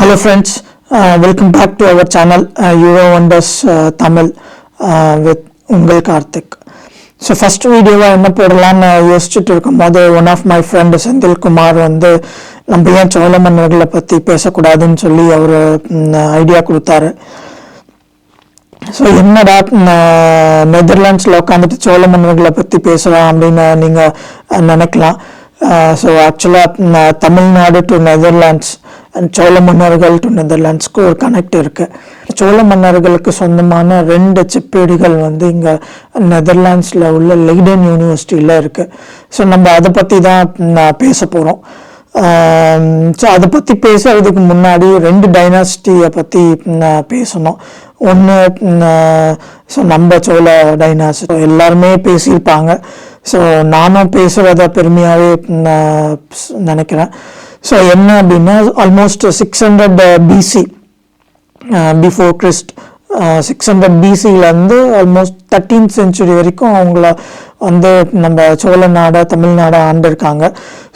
Hello friends, welcome back to our channel Euro Wonders Tamil with Ungal Karthik. So first video என்ன போடலாம்னு யோசிச்சுட்டு இருக்கும்போது one of my friend Senthil Kumar வந்து நம்ம ஏன் சோழ மன்னர்களை பற்றி பேசக்கூடாதுன்னு சொல்லி அவர் ஐடியா கொடுத்தாரு. ஸோ என்னடா நெதர்லாண்ட்ஸில் உட்காந்துட்டு சோழ மன்னர்களை பற்றி பேசலாம் அப்படின்னு நீங்கள் நினைக்கலாம். ஸோ ஆக்சுவலாக Tamil Nadu to Netherlands and Chola மன்னர்கள் டு நெதர்லாண்ட்ஸ்க்கு ஒரு கனெக்ட் இருக்குது. சோழ மன்னர்களுக்கு சொந்தமான 2 செப்பேடுகள் வந்து இங்கே நெதர்லாண்ட்ஸில் உள்ள லெய்டன் யூனிவர்சிட்டியில் இருக்குது. ஸோ நம்ம அதை பற்றி தான் பேச போகிறோம். ஸோ அதை பற்றி பேசுறதுக்கு முன்னாடி 2 டைனாஸ்டியை பற்றி பேசணும். ஒன்று ஸோ நம்ம சோழ டைனாஸ்டி எல்லாருமே பேசியிருப்பாங்க. ஸோ நானும் பேசுகிறத பெருமையாகவே நினைக்கிறேன். ஸோ என்ன அப்படின்னா ஆல்மோஸ்ட் 600 பிசி பிஃபோர் கிறிஸ்ட் 600 பிசியிலேருந்து ஆல்மோஸ்ட் 13th century வரைக்கும் அவங்கள வந்து நம்ம சோழ நாடை தமிழ்நாடை ஆண்டிருக்காங்க.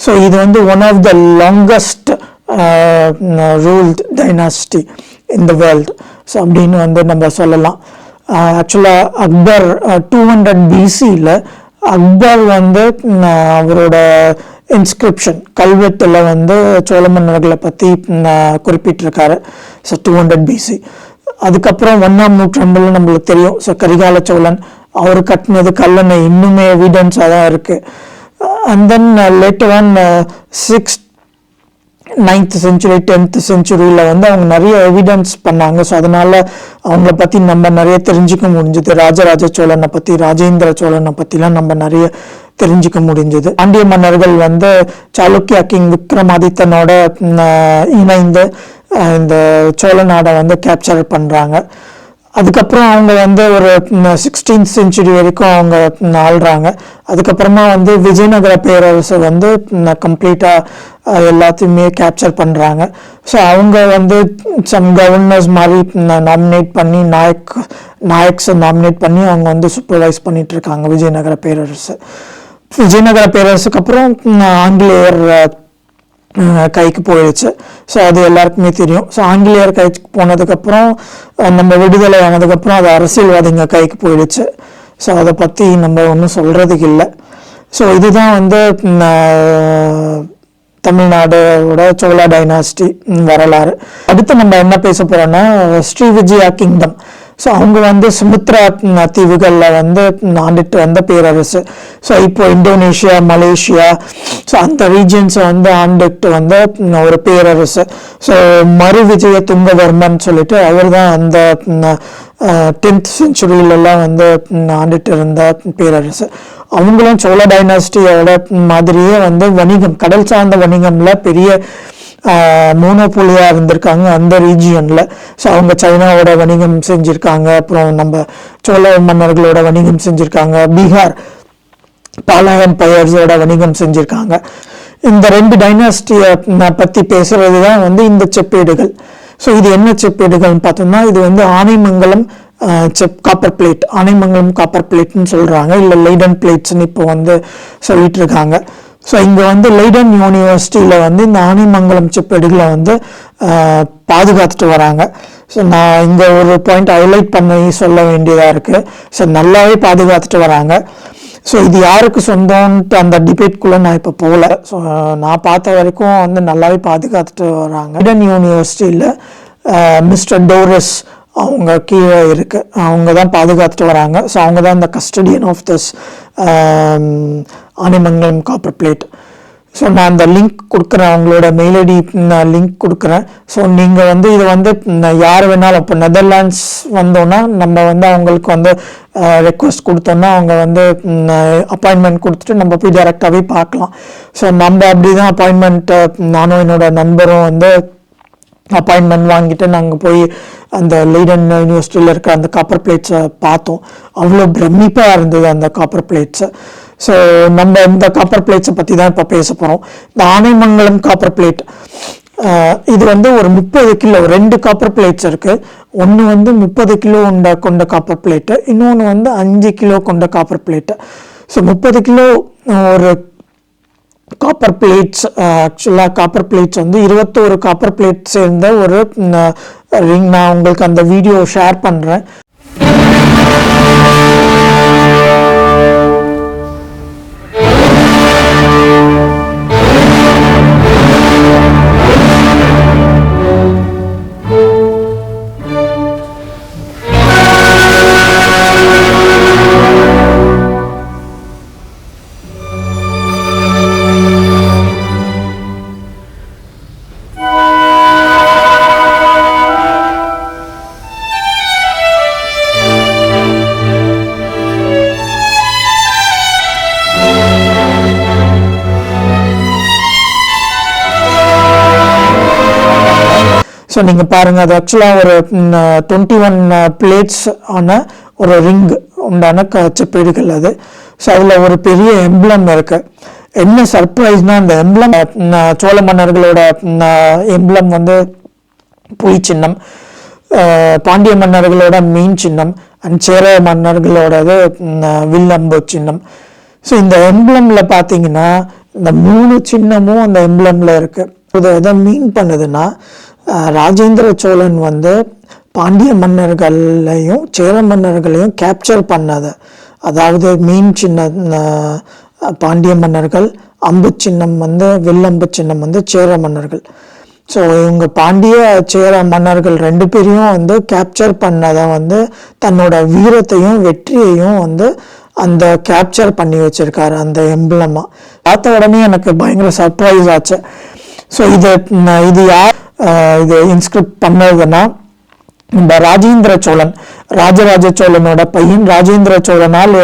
ஸோ இது வந்து one of the longest ruled dynasty in the world. So அப்படின்னு வந்து நம்ம சொல்லலாம். ஆக்சுவலாக அக்பர் 200 பிசியில் அக்பர் வந்து அவரோட இன்ஸ்கிரிப்ஷன் கல்வெட்டில் வந்து சோழ மன்னர்களை பற்றி குறிப்பிட்டிருக்காரு. So 200 PC. அதுக்கப்புறம் 1ஆம் நூற்றாண்டில் நம்மளுக்கு தெரியும். ஸோ கரிகால சோழன் அவர் கட்டினது கல்லணை இன்னுமே எவிடன்ஸாக தான் இருக்குது. And then later on 9th century 10th centuryயில் வந்து அவங்க நிறைய எவிடன்ஸ் பண்ணாங்க. ஸோ அதனால் அவங்கள பற்றி நம்ம நிறைய தெரிஞ்சுக்க முடிஞ்சது. ராஜராஜ சோழனை பற்றி ராஜேந்திர சோழனை பற்றிலாம் நம்ம நிறைய தெரிஞ்சுக்க முடிஞ்சது. பாண்டிய மன்னர்கள் வந்து சாளுக்கியா கிங் விக்ரமாதித்தனோட இணைந்து இந்த சோழ நாடை வந்து கேப்சர் பண்ணுறாங்க. அதுக்கப்புறம் அவங்க வந்து ஒரு 16th century வரைக்கும் அவங்க ஆள்றாங்க. அதுக்கப்புறமா வந்து விஜயநகர பேரரசை வந்து கம்ப்ளீட்டாக எல்லாத்தையுமே கேப்சர் பண்ணுறாங்க. ஸோ அவங்க வந்து சம் கவர்னர்ஸ் மாதிரி நாமினேட் பண்ணி நாயக்ஸை நாமினேட் பண்ணி அவங்க வந்து சூப்பர்வைஸ் பண்ணிட்டு இருக்காங்க விஜயநகர பேரரசு. விஜயநகர பேரரசுக்கு அப்புறம் ஆங்கிலேயர் கைக்கு போயிடுச்சு. ஸோ அது எல்லாருக்குமே தெரியும். ஸோ ஆங்கிலேயர் கைக்கு போனதுக்கப்புறம் நம்ம விடுதலை ஆனதுக்கப்புறம் அது அரசியல்வாதிங்க கைக்கு போயிடுச்சு. ஸோ அதை பற்றி நம்ம ஒன்றும் சொல்கிறதுக்கு இல்லை. ஸோ இதுதான் வந்து தமிழ்நாடோட சோழ டைனாஸ்டி வரலாறு. அடுத்து நம்ம என்ன பேச போகிறோம்னா ஸ்ரீவிஜயா கிங்டம். ஸோ அவங்க வந்து சுமித்ரா தீவுகளில் வந்து ஆண்டுட்டு வந்த பேரரசு. ஸோ இப்போ இந்தோனேஷியா மலேசியா ஸோ அந்த ரீஜியன்ஸை வந்து ஆண்டுட்டு வந்த ஒரு பேரரசு. ஸோ மறு விஜய துங்கவர்மன் சொல்லிட்டு அவர் தான் அந்த 10th centuryலலாம் வந்து ஆண்டுட்டு இருந்த பேரரசு. அவங்களும் சோழ டைனாஸ்டியோட மாதிரியே வந்து வணிகம் கடல் சார்ந்த வணிகம்ல பெரிய மோனோபோலியாக இருந்திருக்காங்க அந்த ரீஜியனில். ஸோ அவங்க சைனாவோட வணிகம் செஞ்சுருக்காங்க. அப்புறம் நம்ம சோழ மன்னர்களோட வணிகம் செஞ்சுருக்காங்க. பீகார் பாலாயன் பயர்ஸோட வணிகம் செஞ்சுருக்காங்க. இந்த 2 டைனாஸ்டியை பற்றி பேசுறது தான் வந்து இந்த செப்பேடுகள். ஸோ இது என்ன செப்பேடுகள்னு பார்த்தோம்னா இது வந்து Anaimangalam copper plate Anaimangalam copper பிளேட்னு சொல்கிறாங்க. இல்லை லெய்டன் பிளேட்ஸ்ன்னு இப்போ வந்து சொல்லிட்டு இருக்காங்க. ஸோ இங்கே வந்து லெய்டன் யூனிவர்சிட்டியில் வந்து இந்த ஆனைமங்கலம் செப்பேடுகளை வந்து பாதுகாத்துட்டு வராங்க. ஸோ நான் இங்கே ஒரு பாயிண்ட் ஹைலைட் பண்ணி சொல்ல வேண்டியதாக இருக்குது. ஸோ நல்லாவே பாதுகாத்துட்டு வராங்க. ஸோ இது யாருக்கு சொந்தம்ன்ட்டு அந்த டிபேட்குள்ளே நான் இப்போ போகல. ஸோ நான் பார்த்த வரைக்கும் வந்து நல்லாவே பாதுகாத்துட்டு வராங்க. லெய்டன் யூனிவர்சிட்டியில் மிஸ்டர் டோரஸ் அவங்க கீழே இருக்குது. அவங்க தான் பாதுகாத்துட்டு வராங்க. ஸோ அவங்க தான் இந்த custodian of this Anaimangalam copper plate. So நான் அந்த லிங்க் கொடுக்குறேன். அவங்களோட மெயில் ஐடி நான் லிங்க் கொடுக்குறேன். ஸோ நீங்கள் வந்து இது வந்து யார் வேணாலும் இப்போ நெதர்லாண்ட்ஸ் வந்தோன்னா நம்ம வந்து அவங்களுக்கு வந்து ரெக்வஸ்ட் கொடுத்தோன்னா அவங்க வந்து அப்பாயின்மெண்ட் கொடுத்துட்டு நம்ம போய் டைரெக்டாகவே பார்க்கலாம். ஸோ நம்ம அப்படி தான் அப்பாயின்மெண்ட்டு நானும் என்னோட நண்பரும் வந்து அப்பாயின்மெண்ட் வாங்கிட்டு நாங்கள் போய் அந்த லெய்டன் யூனிவர்சிட்டியில் இருக்க அந்த காப்பர் பிளேட்ஸை பார்த்தோம். அவ்வளோ பிரமிப்பாக இருந்தது அந்த காப்பர் பிளேட்ஸை. ஸோ நம்ம இந்த காப்பர் பிளேட்ஸை பற்றி தான் இப்போ பேச போகிறோம். இந்த ஆனைமங்கலம் காப்பர் பிளேட் இது வந்து ஒரு 30 கிலோ 2 காப்பர் பிளேட்ஸ் இருக்குது. ஒன்று வந்து 30 கிலோ கொண்ட காப்பர் பிளேட்டு, இன்னொன்று வந்து 5 கிலோ கொண்ட காப்பர் பிளேட்டு. ஸோ 30 கிலோ ஒரு காப்பர் பிளேட்ஸ். ஆக்சுவலாக காப்பர் பிளேட்ஸ் வந்து 21 காப்பர் பிளேட் சேர்ந்த ஒரு ரிங். நான் உங்களுக்கு அந்த வீடியோ ஷேர் பண்ணுறேன். ஸோ நீங்கள் பாருங்கள், அது ஆக்சுவலாக ஒரு 21 பிளேட்ஸ் ஆன ஒரு ரிங் உண்டான செப்பேடுகள் அது. ஸோ அதில் ஒரு பெரிய எம்ப்ளம் இருக்குது. என்ன சர்ப்ரைஸ்னால் அந்த எம்ப்ளம் சோழ மன்னர்களோட எம்ப்ளம் வந்து புலி சின்னம், பாண்டிய மன்னர்களோட மீன் சின்னம், அண்ட் சேர மன்னர்களோடது வில்லம்பு சின்னம். ஸோ இந்த எம்ப்ளமில் பார்த்தீங்கன்னா இந்த 3 சின்னமும் அந்த எம்ப்ளமில் இருக்குது. இது எதை மீன் பண்ணுதுன்னா, ராஜேந்திர சோழன் வந்து பாண்டிய மன்னர்களையும் சேர மன்னர்களையும் கேப்சர் பண்ணது. அதாவது மீன் சின்ன பாண்டிய மன்னர்கள், அம்பு சின்னம் வந்து வில்லம்பு சின்னம் வந்து சேர மன்னர்கள். ஸோ இவங்க பாண்டிய சேர மன்னர்கள் 2 பேரையும் வந்து கேப்சர் பண்ணதை வந்து தன்னோட வீரத்தையும் வெற்றியையும் வந்து அந்த கேப்சர் பண்ணி வச்சிருக்காரு அந்த எம்ப்ளமா. பார்த்த உடனே எனக்கு பயங்கர சர்ப்ரைஸ் ஆச்சு. ஸோ இது யார் இது இன்ஸ்கிரிப்ட் பண்ணதுன்னா, இந்த ராஜேந்திர சோழன், ராஜராஜ சோழனோட பையன் ராஜேந்திர சோழனால்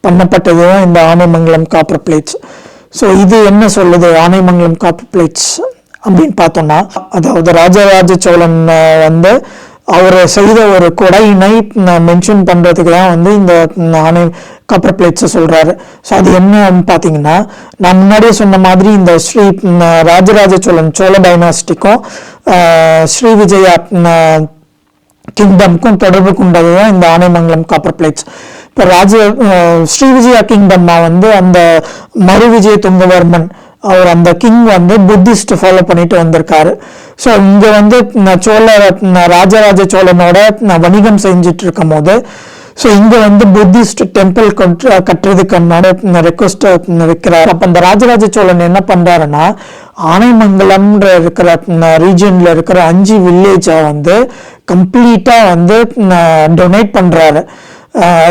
பண்ணப்பட்டது இந்த ஆனைமங்கலம் காப்பர் பிளேட்ஸ். ஸோ இது என்ன சொல்லுது ஆனைமங்கலம் காப்பர் பிளேட்ஸ் அப்படின்னு பார்த்தோம்னா, அதாவது ராஜராஜ சோழன் வந்து அவர் செய்த ஒரு கொடையினை மென்ஷன் பண்ணுறதுக்கு தான் வந்து இந்த ஆனை காப்பர் பிளேட்ஸை சொல்கிறாரு. ஸோ அது என்னன்னு பார்த்தீங்கன்னா, நான் முன்னாடியே சொன்ன மாதிரி இந்த ராஜராஜ சோழன் சோழ டைனாஸ்டிக்கும் ஸ்ரீ விஜயா கிங்டம்க்கும் தொடர்பு கொண்டது தான் இந்த ஆனைமங்கலம் காப்பர் பிளேட்ஸ். இப்போ ஸ்ரீ விஜயா கிங்டம்மா வந்து அந்த மறு விஜய துங்கவர்மன் அவர் அந்த கிங் வந்து புத்திஸ்ட் ஃபாலோ பண்ணிட்டு வந்திருக்காரு. ஸோ இங்கே வந்து ராஜராஜ சோழனோட வணிகம் செஞ்சுட்டு இருக்கும் போது, ஸோ இங்கே வந்து புத்திஸ்ட் டெம்பிள் கட்டுறதுக்கு ரெக்வஸ்ட் வைக்கிறார். அப்போ இந்த ராஜராஜ சோழன் என்ன பண்ணுறாருன்னா, ஆனைமங்கலம்ன்ற இருக்கிற ரீஜனில் இருக்கிற 5 வில்லேஜை வந்து கம்ப்ளீட்டாக வந்து டொனேட் பண்ணுறாரு.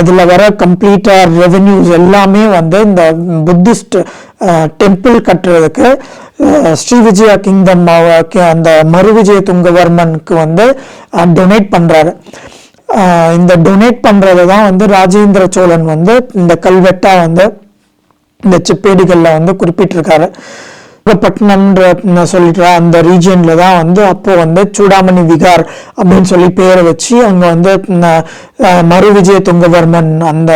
இதில் வர கம்ப்ளீட்டாக ரெவென்யூஸ் எல்லாமே வந்து இந்த புத்திஸ்ட் டெம்பிள் கட்டுறதுக்கு ஸ்ரீ விஜயா கிங்டம் அந்த மறு விஜய துங்கவர்மனுக்கு வந்து டொனேட் பண்ணுறாரு. இந்த டொனேட் பண்ணுறது தான் வந்து ராஜேந்திர சோழன் வந்து இந்த கல்வெட்டாக வந்து இந்த செப்பேடுகளில் வந்து குறிப்பிட்டிருக்காரு. பட்டினம்ன்ற சொல்லிட்டு அந்த ரீஜியன்ல தான் வந்து அப்போ வந்து சூடாமணி விகார் அப்படின்னு சொல்லி பேரை வச்சு அங்கே வந்து மறு விஜய துங்கவர்மன் அந்த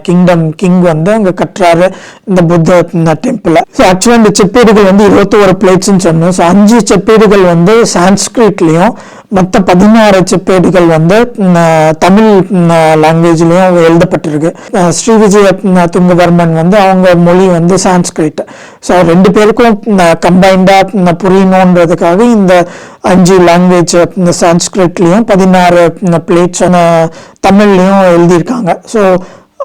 கிங் வந்து அங்கே கட்டுறாரு இந்த புத்த டெம்பிளை. ஸோ ஆக்சுவலாக இந்த செப்பேடுகள் வந்து 21 பிளேட்ஸ்ன்னு சொன்னோம். ஸோ 5 செப்பேடுகள் வந்து சான்ஸ்கிரிட்லேயும், மற்ற 16 செப்பேடுகள் வந்து தமிழ் லாங்குவேஜ்லேயும் எழுதப்பட்டிருக்கு. ஸ்ரீ விஜய துங்கவர்மன் வந்து அவங்க மொழி வந்து சான்ஸ்கிரிட். ஸோ 2 பேருக்கும் கம்பைண்டாக புரியணுன்றதுக்காக இந்த 5 லாங்குவேஜ் இந்த சான்ஸ்கிரிட்லேயும் 16 பிளேட்ஸ் தமிழ்லையும் எழுதியிருக்காங்க. ஸோ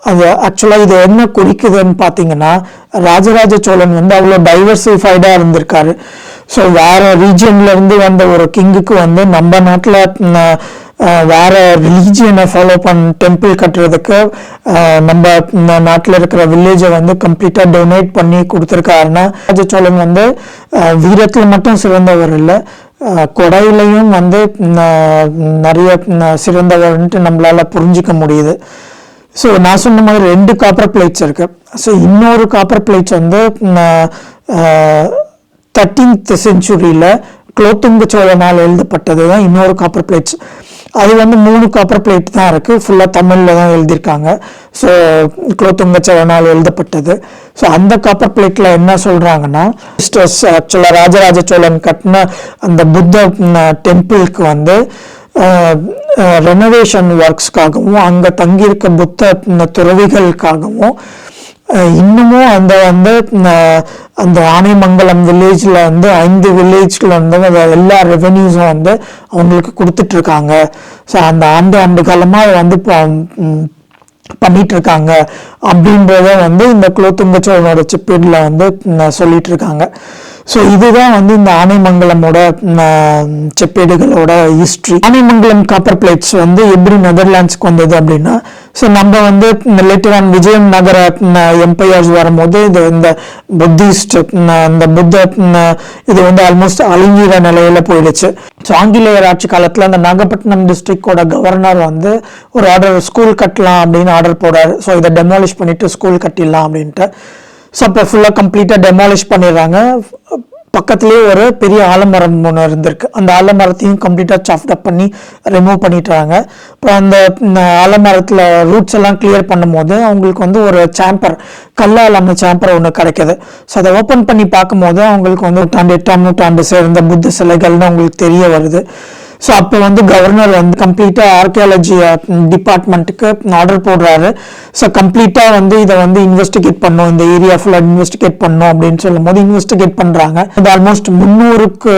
அது ஆக்சுவலாக இது என்ன குறிக்குதுன்னு பார்த்தீங்கன்னா, ராஜராஜ சோழன் வந்து அவ்வளோ டைவர்சிஃபைடாக இருந்திருக்காரு. ஸோ வேற ரீஜியன்ல இருந்து வந்த ஒரு கிங்குக்கு வந்து நம்ம நாட்டில் வேற ரிலீஜியனை ஃபாலோ டெம்பிள் கட்டுறதுக்கு நம்ம நாட்டில் இருக்கிற வில்லேஜை வந்து கம்ப்ளீட்டாக டொனேட் பண்ணி கொடுத்துருக்காருன்னா, ராஜராஜ சோழன் வந்து வீரத்தில் மட்டும் சிறந்தவர் இல்லை, கொடையிலையும் வந்து நிறைய சிறந்தவர்ன்ட்டு நம்மளால புரிஞ்சிக்க முடியுது. ஸோ நான் சொன்ன மாதிரி 2 காப்பர் பிளேட்ஸ் இருக்கு. ஸோ இன்னொரு காப்பர் பிளேட்ஸ் வந்து 13th செஞ்சுரியில் குலோத்துங்க சோழனால் எழுதப்பட்டது தான் இன்னொரு காப்பர் பிளேட்ஸ். அது வந்து 3 காப்பர் பிளேட் தான் இருக்குது, ஃபுல்லாக தமிழில் தான் எழுதியிருக்காங்க. ஸோ குலோத்துங்க சோழனால் எழுதப்பட்டது. ஸோ அந்த காப்பர் பிளேட்டில் என்ன சொல்கிறாங்கன்னா, ஆக்சுவலாக ராஜராஜ சோழன் கட்டின அந்த புத்த டெம்பிளுக்கு வந்து ரெனோவேஷன் ஒர்க்ஸ்க்காகவும் அங்கே தங்கியிருக்க புத்த துறவிகளுக்காகவும் இன்னமும் அந்த ஆனைமங்கலம் வில்லேஜில் 5 வில்லேஜில் எல்லா ரெவென்யூஸும் அவங்களுக்கு கொடுத்துட்ருக்காங்க. ஸோ அந்த ஆண்டு காலமாக பண்ணிட்டு இருக்காங்க அப்படின்றத இந்த குலோத்துங்க சோழனோட செப்பேடுல சொல்லிட்டு இருக்காங்க. ஸோ இதுதான் இந்த ஆனைமங்கலமோட செப்பேடுகளோட ஹிஸ்ட்ரி. ஆனைமங்கலம் காப்பர் பிளேட்ஸ் எப்படி நெதர்லாண்ட்ஸ்க்கு வந்தது அப்படின்னா, ஸோ நம்ம லேட்டர் ஆன் விஜயம் நகர எம்பையர்ஸ் வரும்போது இந்த புத்திஸ்ட் இந்த புத்த இது ஆல்மோஸ்ட் அழிஞ்சிற நிலையில போயிடுச்சு. ஸோ ஆங்கிலேயர் ஆட்சி காலத்தில் அந்த நாகப்பட்டினம் டிஸ்ட்ரிக்டோட கவர்னர் ஒரு ஆர்டர் ஸ்கூல் கட்டலாம் அப்படின்னு ஆர்டர் போடுறாரு. ஸோ இதை டெமாலிஷ் பண்ணிட்டு ஸ்கூல் கட்டிடலாம் அப்படின்ட்டு. ஸோ அப்போ ஃபுல்லாக கம்ப்ளீட்டாக டெமாலிஷ் பண்ணிடுறாங்க. பக்கத்துலேயே ஒரு பெரிய ஆலமரம் ஒன்று இருந்திருக்கு. அந்த ஆலமரத்தையும் கம்ப்ளீட்டாக சாஃப்ட் அப் பண்ணி ரிமூவ் பண்ணிட்டாங்க. அப்புறம் அந்த ஆலமரத்தில் ரூட்ஸ் எல்லாம் கிளியர் பண்ணும்போது அவங்களுக்கு ஒரு சாம்பர், கல்லால் அந்த சாம்பர் ஒன்று கிடைக்கிது. ஸோ அதை ஓப்பன் பண்ணி பார்க்கும்போது அவங்களுக்கு 8ஆம் நூற்றாண்டு சேர்ந்த புத்த சிலைகள்னு அவங்களுக்கு தெரிய வருது. ஸோ அப்போ கவர்னர் கம்ப்ளீட்டாக ஆர்கியாலஜி டிபார்ட்மெண்ட்டுக்கு ஆர்டர் போடுறாரு. ஸோ கம்ப்ளீட்டாக இதை இன்வெஸ்டிகேட் பண்ணணும், இந்த ஏரியா ஃபுல்லாக இன்வெஸ்டிகேட் பண்ணணும் அப்படின்னு சொல்லும் போது இன்வெஸ்டிகேட் பண்ணுறாங்க. இது ஆல்மோஸ்ட் 300க்கு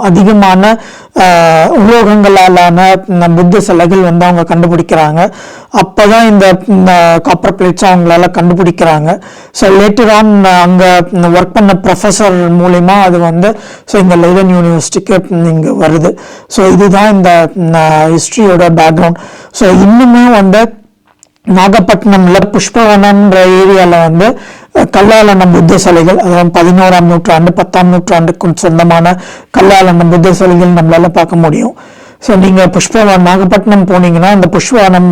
அதிகமான உலோகங்களாலான புத்த சிலைகள் அவங்க கண்டுபிடிக்கிறாங்க. அப்போதான் இந்த காப்பர் பிளேட்ஸ் அவங்களால கண்டுபிடிக்கிறாங்க. ஸோ லேட்டர் ஆன் அங்கே ஒர்க் பண்ண ப்ரொஃபஸர் மூலிமா அது ஸோ இங்கே லெய்டன் யூனிவர்சிட்டிக்கு இங்கே வருது. ஸோ இதுதான் இந்த ஹிஸ்ட்ரியோட பேக்ரவுண்ட். ஸோ இன்னுமே நாகப்பட்டினம்ல புஷ்பவனம்ன்ற ஏரியாவில் கல்லாலான புத்த சிலைகள், அதாவது 11ஆம் நூற்றாண்டு 10ஆம் நூற்றாண்டுக்கு சொந்தமான கல்லாலான புத்த சிலைகள் நம்மளால பார்க்க முடியும். ஸோ நீங்கள் நாகப்பட்டினம் போனீங்கன்னா இந்த புஷ்பவனம்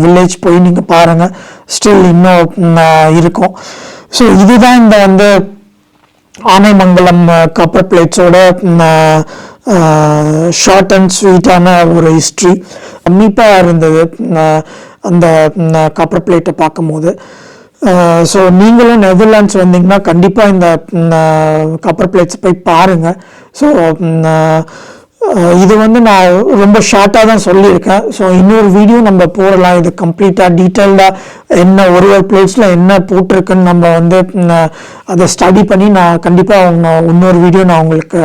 வில்லேஜ் போய் நீங்கள் பாருங்கள், ஸ்டில் இன்னும் இருக்கும். ஸோ இதுதான் இந்த ஆனைமங்கலம் காப்பர் பிளேட்ஸோட ஷார்ட் அண்ட் ஸ்வீட்டான ஒரு ஹிஸ்ட்ரி. கம்மிப்பாக இருந்தது அந்த காப்பர் பிளேட்டை பார்க்கும்போது. ஸோ நீங்களும் நெதர்லாண்ட்ஸ் வந்தீங்கன்னா கண்டிப்பாக இந்த காப்பர் பிளேட்ஸ் போய் பாருங்கள். ஸோ இது நான் ரொம்ப ஷார்ட்டாக தான் சொல்லியிருக்கேன். ஸோ இன்னொரு வீடியோ நம்ம போடலாம், இது கம்ப்ளீட்டாக டீட்டெயில்டாக என்ன ஒரு பிளேட்ஸில் என்ன போட்டிருக்குன்னு நம்ம அதை ஸ்டடி பண்ணி நான் கண்டிப்பாக இன்னொரு வீடியோ நான் உங்களுக்கு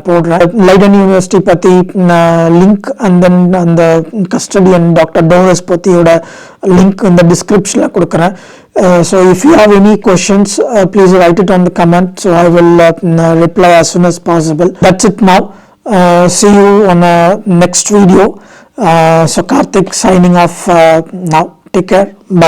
போடுறேன். லைடன் யூனிவர்சிட்டி பற்றி லிங்க் அண்ட் தென் அந்த கஸ்டடியன் டாக்டர் டோரஸ் பற்றியோட லிங்க் இந்த டிஸ்கிரிப்ஷனில் கொடுக்குறேன். So if you have any questions, please write it on the comment. So I will reply as soon as possible. That's it now. See you on a next video. So Karthik signing off now. Take care. Bye.